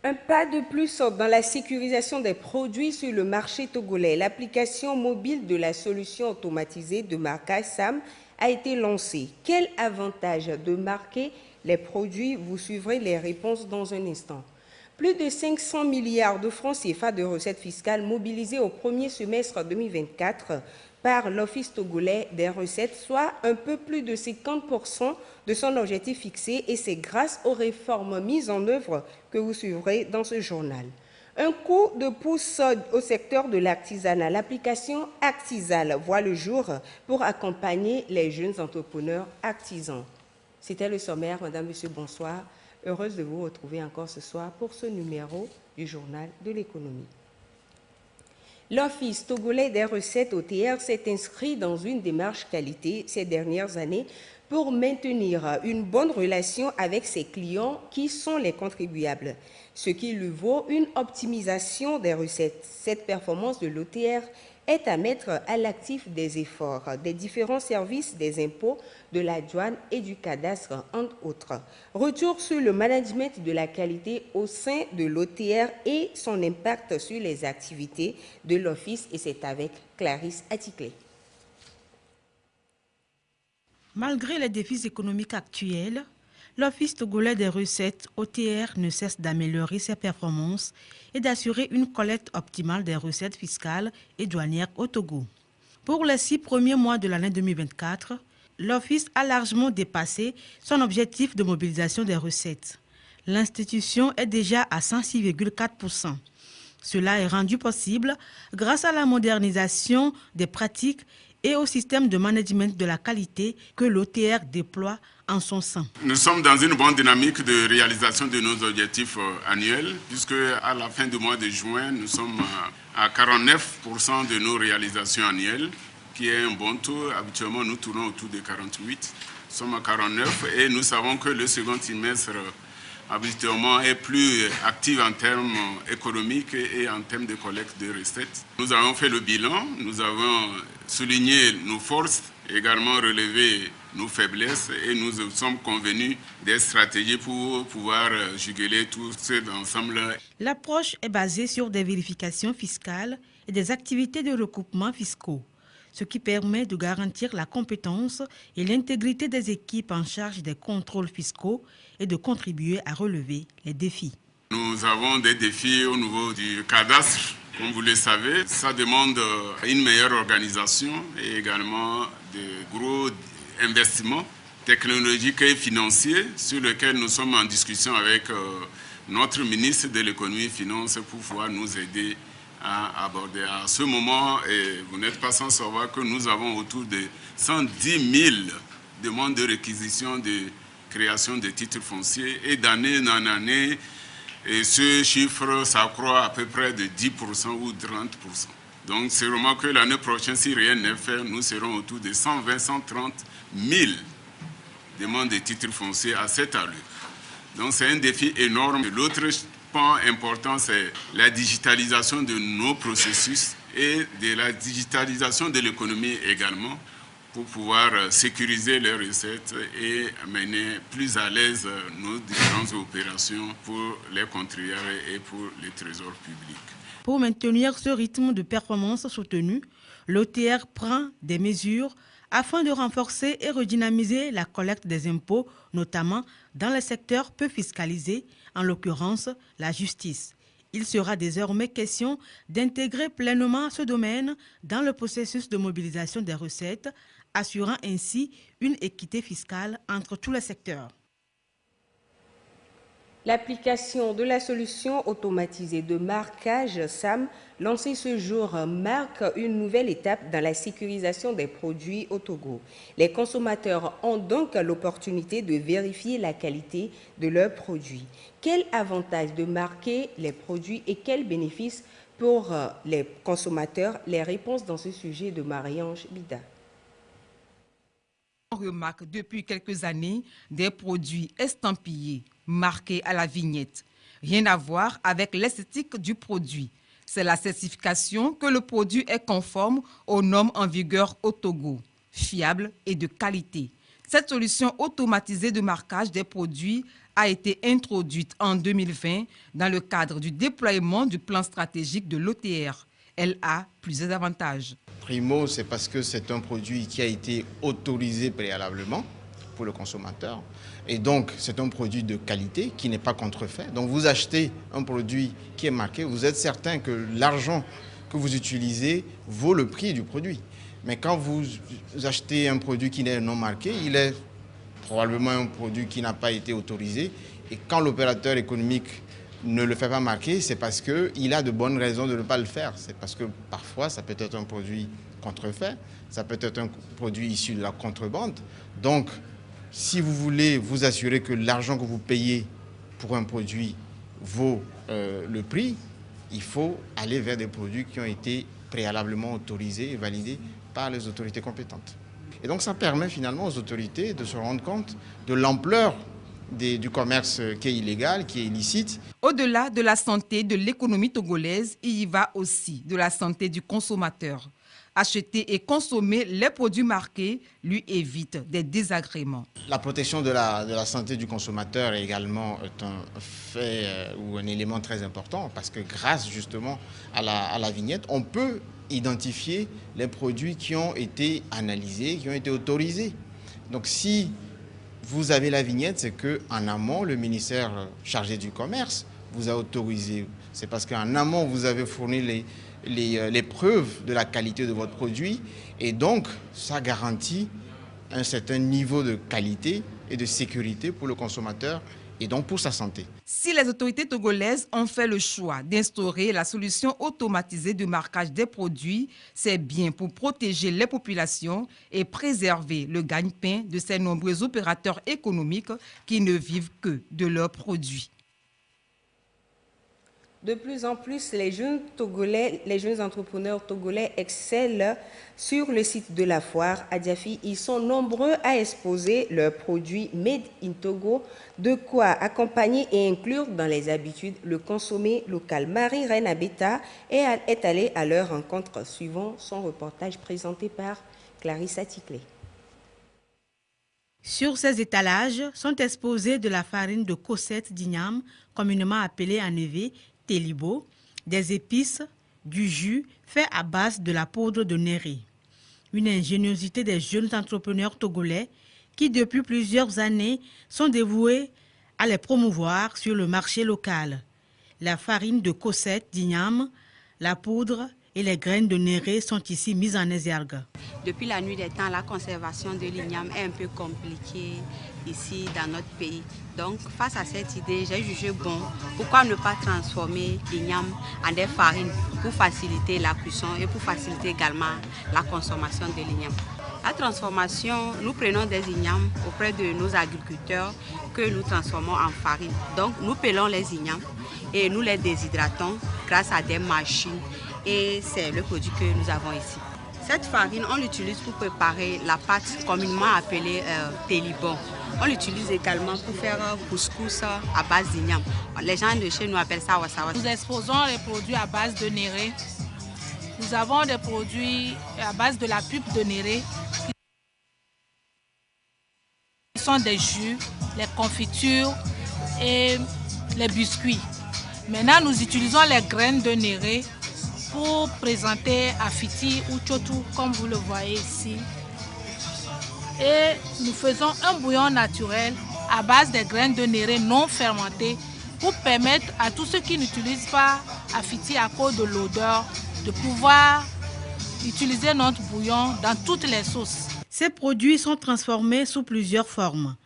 Un pas de plus dans la sécurisation des produits sur le marché togolais. L'application mobile de la solution automatisée de marquage SAM a été lancée. Quel avantage de marquer les produits? Vous suivrez les réponses dans un instant. Plus de 500 milliards de francs CFA de recettes fiscales mobilisées au premier semestre 2024 par l'Office togolais des recettes, soit un peu plus de 50% de son objectif fixé, et c'est grâce aux réformes mises en œuvre que vous suivrez dans ce journal. Un coup de pouce au secteur de l'artisanat. L'application Artisal voit le jour pour accompagner les jeunes entrepreneurs artisans. C'était le sommaire. Madame, Monsieur, bonsoir. Heureuse de vous retrouver encore ce soir pour ce numéro du journal de l'économie. L'Office togolais des recettes OTR s'est inscrit dans une démarche qualité ces dernières années pour maintenir une bonne relation avec ses clients qui sont les contribuables, ce qui lui vaut une optimisation des recettes. Cette performance de l'OTR est à mettre à l'actif des efforts des différents services des impôts, de la douane et du cadastre, entre autres. Retour sur le management de la qualité au sein de l'OTR et son impact sur les activités de l'Office, et c'est avec Clarisse Atticlé. Malgré les défis économiques actuels, l'Office togolais des recettes OTR ne cesse d'améliorer ses performances et d'assurer une collecte optimale des recettes fiscales et douanières au Togo. Pour les 6 premiers mois de l'année 2024, l'Office a largement dépassé son objectif de mobilisation des recettes. L'institution est déjà à 106,4%. Cela est rendu possible grâce à la modernisation des pratiques et au système de management de la qualité que l'OTR déploie en son sein. Nous sommes dans une bonne dynamique de réalisation de nos objectifs annuels, puisque à la fin du mois de juin, nous sommes à 49% de nos réalisations annuelles, qui est un bon taux. Habituellement, nous tournons autour de 48. Nous sommes à 49 et nous savons que le second trimestre habituellement est plus actif en termes économiques et en termes de collecte de recettes. Nous avons fait le bilan, nous avons souligné nos forces, également relevé nos faiblesses, et nous sommes convenus des stratégies pour pouvoir juguler tout cet ensemble. L'approche est basée sur des vérifications fiscales et des activités de recoupement fiscaux, ce qui permet de garantir la compétence et l'intégrité des équipes en charge des contrôles fiscaux et de contribuer à relever les défis. Nous avons des défis au niveau du cadastre. Comme vous le savez, ça demande une meilleure organisation et également de gros investissements technologiques et financiers sur lesquels nous sommes en discussion avec notre ministre de l'économie et des finances pour pouvoir nous aider à aborder. À ce moment, et vous n'êtes pas sans savoir que nous avons autour de 110 000 demandes de réquisition de création de titres fonciers, et d'année en année, et ce chiffre s'accroît à peu près de 10% ou 30%. Donc c'est vraiment que l'année prochaine, si rien n'est fait, nous serons autour de 120-130 000 demandes de titres fonciers à cette allure. Donc c'est un défi énorme. L'autre pan important, c'est la digitalisation de nos processus et de la digitalisation de l'économie également, pour pouvoir sécuriser les recettes et mener plus à l'aise nos différentes opérations pour les contribuables et pour les trésors publics. Pour maintenir ce rythme de performance soutenu, l'OTR prend des mesures afin de renforcer et redynamiser la collecte des impôts, notamment dans les secteurs peu fiscalisés, en l'occurrence la justice. Il sera désormais question d'intégrer pleinement ce domaine dans le processus de mobilisation des recettes, assurant ainsi une équité fiscale entre tous les secteurs. L'application de la solution automatisée de marquage SAM, lancée ce jour, marque une nouvelle étape dans la sécurisation des produits au Togo. Les consommateurs ont donc l'opportunité de vérifier la qualité de leurs produits. Quel avantage de marquer les produits et quels bénéfices pour les consommateurs? Les réponses dans ce sujet de Marie-Ange Bida. On remarque depuis quelques années des produits estampillés, marqués à la vignette. Rien à voir avec l'esthétique du produit. C'est la certification que le produit est conforme aux normes en vigueur au Togo, fiable et de qualité. Cette solution automatisée de marquage des produits a été introduite en 2020 dans le cadre du déploiement du plan stratégique de l'OTR. Elle a plusieurs avantages. Primo, c'est parce que c'est un produit qui a été autorisé préalablement pour le consommateur. Et donc, c'est un produit de qualité qui n'est pas contrefait. Donc, vous achetez un produit qui est marqué, vous êtes certain que l'argent que vous utilisez vaut le prix du produit. Mais quand vous achetez un produit qui n'est non marqué, il est probablement un produit qui n'a pas été autorisé. Et quand l'opérateur économique ne le fait pas marquer, c'est parce qu'il a de bonnes raisons de ne pas le faire. C'est parce que parfois, ça peut être un produit contrefait, ça peut être un produit issu de la contrebande. Donc, si vous voulez vous assurer que l'argent que vous payez pour un produit vaut le prix, il faut aller vers des produits qui ont été préalablement autorisés et validés par les autorités compétentes. Et donc, ça permet finalement aux autorités de se rendre compte de l'ampleur du commerce qui est illégal, qui est illicite. Au-delà de la santé de l'économie togolaise, il y va aussi de la santé du consommateur. Acheter et consommer les produits marqués lui évite des désagréments. La protection de la santé du consommateur est également un fait ou un élément très important parce que grâce justement à la vignette, on peut identifier les produits qui ont été analysés, qui ont été autorisés. Donc si vous avez la vignette, c'est qu'en amont, le ministère chargé du commerce vous a autorisé. C'est parce qu'en amont, vous avez fourni les preuves de la qualité de votre produit et donc ça garantit un certain niveau de qualité et de sécurité pour le consommateur et donc pour sa santé. Si les autorités togolaises ont fait le choix d'instaurer la solution automatisée de marquage des produits, c'est bien pour protéger les populations et préserver le gagne-pain de ces nombreux opérateurs économiques qui ne vivent que de leurs produits. De plus en plus, les jeunes entrepreneurs togolais excellent sur le site de la foire à Diafi. Ils sont nombreux à exposer leurs produits made in Togo, de quoi accompagner et inclure dans les habitudes le consommer local. Marie-Reine Abeta est allée à leur rencontre, suivant son reportage présenté par Clarissa Ticlé. Sur ces étalages sont exposés de la farine de Cosette d'Ignam, communément appelée en Evé Télibo, des épices, du jus fait à base de la poudre de néré. Une ingéniosité des jeunes entrepreneurs togolais qui, depuis plusieurs années, sont dévoués à les promouvoir sur le marché local. La farine de Cosette d'Ignam, la poudre et les graines de néré sont ici mises en exergue. Depuis la nuit des temps, la conservation de l'igname est un peu compliquée ici dans notre pays. Donc, face à cette idée, j'ai jugé bon, pourquoi ne pas transformer l'igname en des farines pour faciliter la cuisson et pour faciliter également la consommation de l'igname. La transformation, nous prenons des ignames auprès de nos agriculteurs que nous transformons en farine. Donc, nous pelons les ignames et nous les déshydratons grâce à des machines. Et c'est le produit que nous avons ici. Cette farine, on l'utilise pour préparer la pâte communément appelée télibon. On l'utilise également pour faire couscous à base d'igname. Les gens de chez nous appellent ça wasawa. Nous exposons les produits à base de néré. Nous avons des produits à base de la pulpe de néré. Ce sont des jus, les confitures et les biscuits. Maintenant, nous utilisons les graines de néré pour présenter afiti ou chotu, comme vous le voyez ici. Et nous faisons un bouillon naturel à base des graines de néré non fermentées pour permettre à tous ceux qui n'utilisent pas afiti à cause de l'odeur de pouvoir utiliser notre bouillon dans toutes les sauces. Ces produits sont transformés sous plusieurs formes.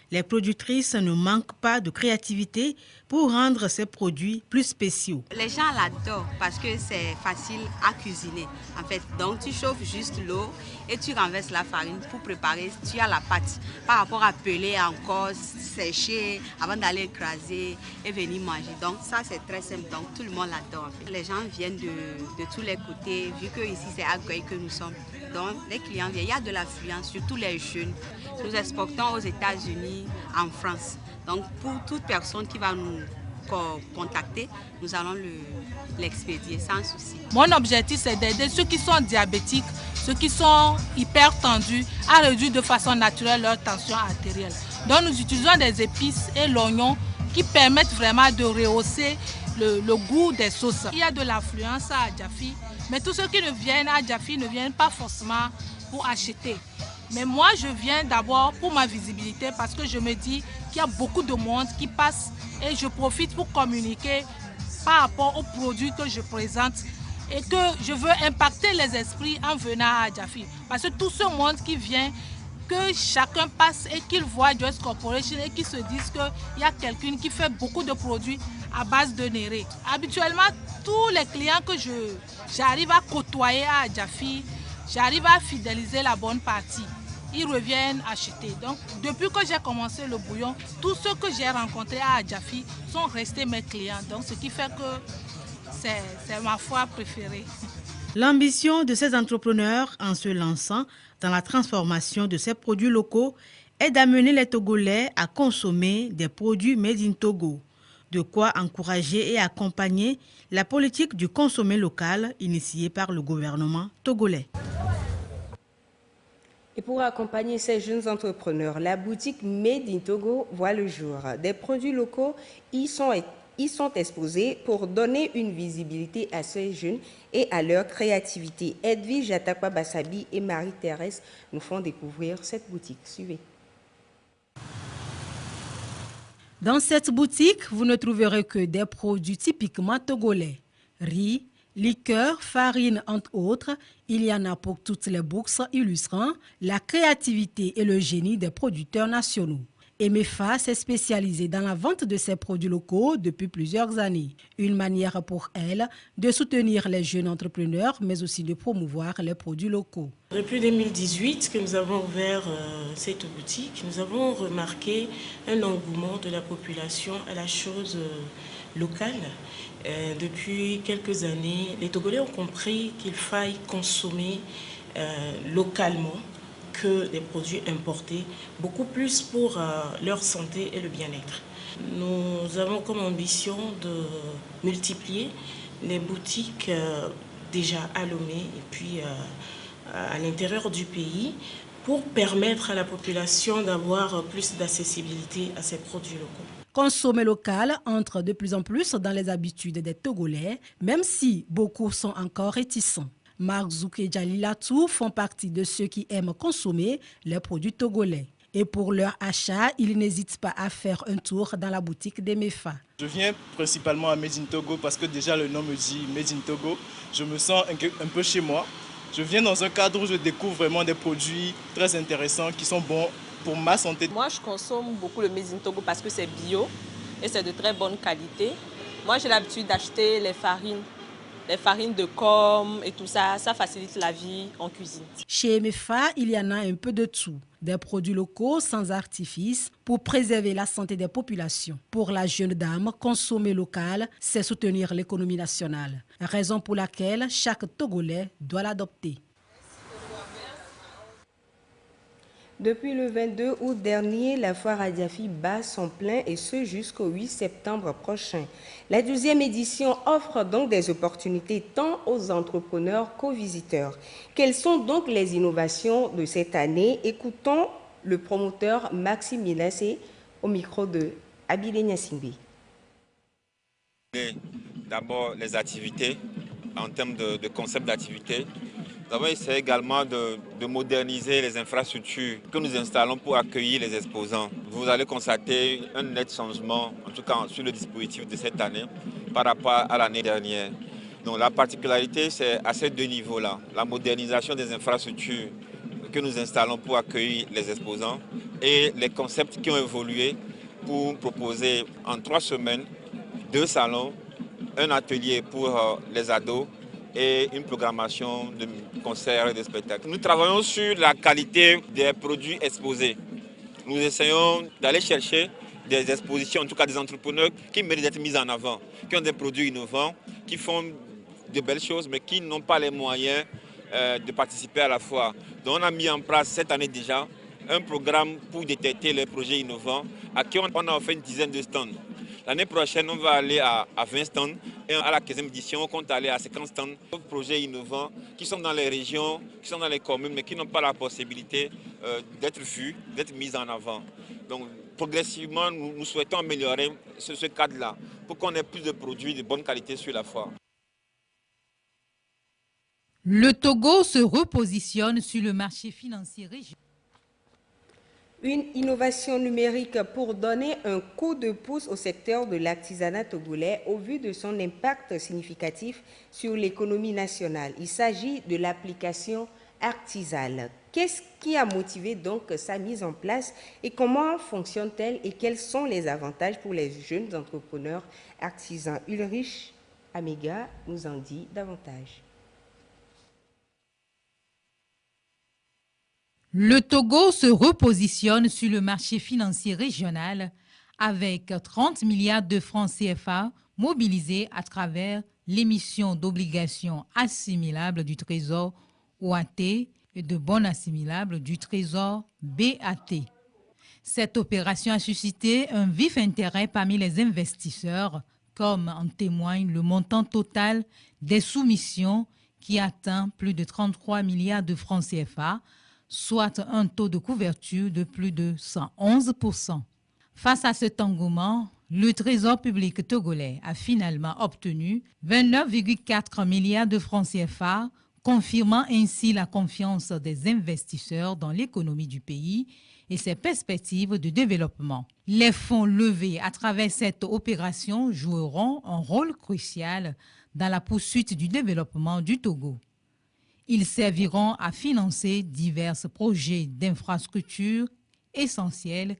Les productrices ne manquent pas de créativité pour rendre ces produits plus spéciaux. Les gens l'adorent parce que c'est facile à cuisiner. En fait, donc tu chauffes juste l'eau et tu renverses la farine pour préparer. Tu as la pâte par rapport à peler encore, sécher avant d'aller écraser et venir manger. Donc ça c'est très simple. Donc tout le monde l'adore. En fait. Les gens viennent de tous les côtés vu que ici c'est Aguaï que nous sommes. Donc les clients viennent. Il y a de l'affluence, surtout les jeunes. Nous exportons aux États-Unis, en France. Donc pour toute personne qui va nous contacter, nous allons l'expédier sans souci. Mon objectif c'est d'aider ceux qui sont diabétiques, ceux qui sont hyper tendus à réduire de façon naturelle leur tension artérielle. Donc nous utilisons des épices et l'oignon qui permettent vraiment de rehausser le goût des sauces. Il y a de l'affluence à Adjafi, mais tous ceux qui ne viennent à Adjafi ne viennent pas forcément pour acheter. Mais moi, je viens d'abord pour ma visibilité parce que je me dis qu'il y a beaucoup de monde qui passe et je profite pour communiquer par rapport aux produits que je présente et que je veux impacter les esprits en venant à Adjafi. Parce que tout ce monde qui vient, que chacun passe et qu'il voit Joyce Corporation et qu'il se dise qu'il y a quelqu'un qui fait beaucoup de produits à base de néré. Habituellement, tous les clients que j'arrive à côtoyer à Adjafi, j'arrive à fidéliser la bonne partie. Ils reviennent acheter. Donc, depuis que j'ai commencé le bouillon, tous ceux que j'ai rencontrés à Adjafi sont restés mes clients. Donc, ce qui fait que c'est ma foi préférée. L'ambition de ces entrepreneurs en se lançant dans la transformation de ces produits locaux est d'amener les Togolais à consommer des produits made in Togo. De quoi encourager et accompagner la politique du consommer local initiée par le gouvernement togolais. Et pour accompagner ces jeunes entrepreneurs, la boutique Made in Togo voit le jour. Des produits locaux y sont exposés pour donner une visibilité à ces jeunes et à leur créativité. Edwige Atakwa Bassabi et Marie-Thérèse nous font découvrir cette boutique. Suivez. Dans cette boutique, vous ne trouverez que des produits typiquement togolais. Riz, liqueurs, farine, entre autres. Il y en a pour toutes les bourses illustrant la créativité et le génie des producteurs nationaux. Emefa s'est spécialisée dans la vente de ses produits locaux depuis plusieurs années. Une manière pour elle de soutenir les jeunes entrepreneurs, mais aussi de promouvoir les produits locaux. Depuis 2018 que nous avons ouvert cette boutique, nous avons remarqué un engouement de la population à la chose locale. Depuis quelques années, les Togolais ont compris qu'il faille consommer localement que des produits importés, beaucoup plus pour leur santé et le bien-être. Nous avons comme ambition de multiplier les boutiques déjà à Lomé et puis à l'intérieur du pays pour permettre à la population d'avoir plus d'accessibilité à ces produits locaux. Consommer local entre de plus en plus dans les habitudes des Togolais, même si beaucoup sont encore réticents. Marc Zouk et Jalilatou font partie de ceux qui aiment consommer les produits togolais. Et pour leur achat, ils n'hésitent pas à faire un tour dans la boutique d'Emefa. Je viens principalement à Made in Togo parce que déjà le nom me dit Made in Togo. Je me sens un peu chez moi. Je viens dans un cadre où je découvre vraiment des produits très intéressants qui sont bons pour ma santé. Moi, je consomme beaucoup le Made in Togo parce que c'est bio et c'est de très bonne qualité. Moi, j'ai l'habitude d'acheter les farines de com et tout ça, ça facilite la vie en cuisine. Chez Emefa, il y en a un peu de tout. Des produits locaux sans artifice pour préserver la santé des populations. Pour la jeune dame, consommer local, c'est soutenir l'économie nationale. Raison pour laquelle chaque Togolais doit l'adopter. Depuis le 22 août dernier, la foire Adjafi bat son plein et ce jusqu'au 8 septembre prochain. La 12e édition offre donc des opportunités tant aux entrepreneurs qu'aux visiteurs. Quelles sont donc les innovations de cette année? Écoutons le promoteur Maxime Minassé au micro de Abile Nyassimbe. D'abord, les activités, en termes de concept d'activité. Nous avons essayé également de moderniser les infrastructures que nous installons pour accueillir les exposants. Vous allez constater un net changement, en tout cas sur le dispositif de cette année, par rapport à l'année dernière. Donc la particularité, c'est à ces deux niveaux-là. La modernisation des infrastructures que nous installons pour accueillir les exposants et les concepts qui ont évolué pour proposer en 3 semaines 2 salons, un atelier pour les ados, et une programmation de concerts et de spectacles. Nous travaillons sur la qualité des produits exposés. Nous essayons d'aller chercher des expositions, en tout cas des entrepreneurs qui méritent d'être mis en avant, qui ont des produits innovants, qui font de belles choses, mais qui n'ont pas les moyens de participer à la foire. Donc on a mis en place cette année déjà un programme pour détecter les projets innovants, à qui on a offert une dizaine de stands. L'année prochaine, on va aller à 20 stands et à la 15e édition, on compte aller à 50 stands. D'autres projets innovants qui sont dans les régions, qui sont dans les communes, mais qui n'ont pas la possibilité d'être vus, d'être mis en avant. Donc, progressivement, nous souhaitons améliorer ce cadre-là pour qu'on ait plus de produits de bonne qualité sur la foire. Le Togo se repositionne sur le marché financier régional. Une innovation numérique pour donner un coup de pouce au secteur de l'artisanat togolais au vu de son impact significatif sur l'économie nationale. Il s'agit de l'application Artisal. Qu'est-ce qui a motivé donc sa mise en place et comment fonctionne-t-elle et quels sont les avantages pour les jeunes entrepreneurs artisans? Ulrich Amega nous en dit davantage. Le Togo se repositionne sur le marché financier régional avec 30 milliards de francs CFA mobilisés à travers l'émission d'obligations assimilables du Trésor OAT et de bons assimilables du Trésor BAT. Cette opération a suscité un vif intérêt parmi les investisseurs, comme en témoigne le montant total des soumissions qui atteint plus de 33 milliards de francs CFA, soit un taux de couverture de plus de 111%. Face à cet engouement, le Trésor public togolais a finalement obtenu 29,4 milliards de francs CFA, confirmant ainsi la confiance des investisseurs dans l'économie du pays et ses perspectives de développement. Les fonds levés à travers cette opération joueront un rôle crucial dans la poursuite du développement du Togo. Ils serviront à financer divers projets d'infrastructures essentiels.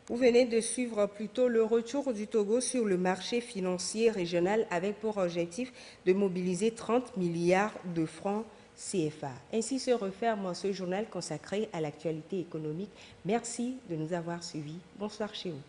Vous venez de suivre plutôt le retour du Togo sur le marché financier régional avec pour objectif de mobiliser 30 milliards de francs CFA. Ainsi se referme ce journal consacré à l'actualité économique. Merci de nous avoir suivis. Bonsoir chez vous.